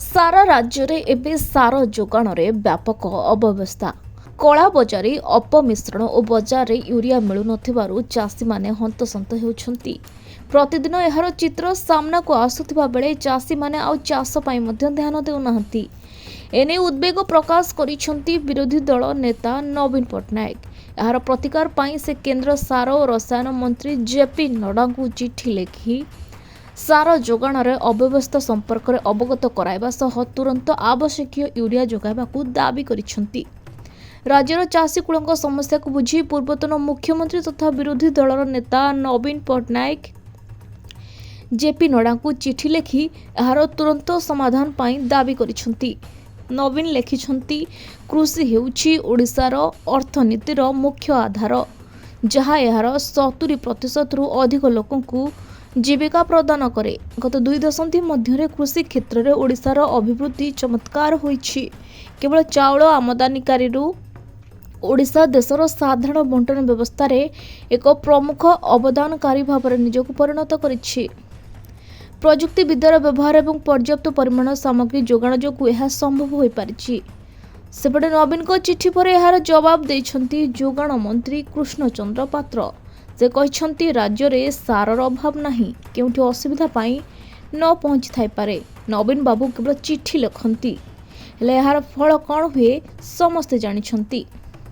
सारा राज्य रे एबे सार जोगाण रे व्यापक अव्यवस्था कला बजारी अपमिश्रण और बजार रे यूरिया मिलु नथिबारु चासी माने हंतसंत हेउछंती। प्रतिदिन एहार चित्र सामना को आसुथिबा बेले चासी माने आउ चाष पई मध्य ध्यान देउनाहंती। एने उद्वेग प्रकाश करिसंती विरोधी दल नेता नवीन पट्टनायक। एहार प्रतिकार पई से केंद्र सार और रसायन मंत्री जेपी नड्डा को चिठी लिखि सार जोगाण अव्यवस्था संपर्क में अवगत कराइबा सह तुरंत आवश्यक यूरिया जोगाइबाकू दाबी करिसंती। राज्यर चाषीकूल समस्या को बुझी पूर्वतन मुख्यमंत्री तथा विरोधी दलर नेता नवीन पट्टनायक जेपी नड्डा को चिठी लिखि एहार तुरंत समाधान पाई दाबी करिसंती। नवीन लिखिछंती, कृषि हेउछि ओडिशार अर्थनीतिर मुख्य आधार, जहाँ एहार 70% रु अधिक लोकंकु जीविका प्रदान करे। गत 2 दशंधि मध्य कृषि क्षेत्र में ओडिशार अभिवृद्धि चमत्कार होइछि। केवल चाउल आमदानीकारी ओडिशा देशर साधारण बंटन व्यवस्था रे एक प्रमुख अवदानकारी भाव निजक परिणत करिछि। प्रजुक्ति विद्यार व्यवहार और पर्याप्त परिमाण सामग्री जोगाण जोगु यह संभव हो पारिछि। सेपटे नवीन को चिठी पर यार जवाब देइछंती जोगाण मंत्री कृष्ण चंद्र पात्र। से कहते राज्य में सारर अभाव नहीं, केउठी असुविधा पाई न पहुंची थाई पारे। नवीन बाबू केवल चिठी लिखती, हेले यार फल कौन हुए समस्ते जानिछंती।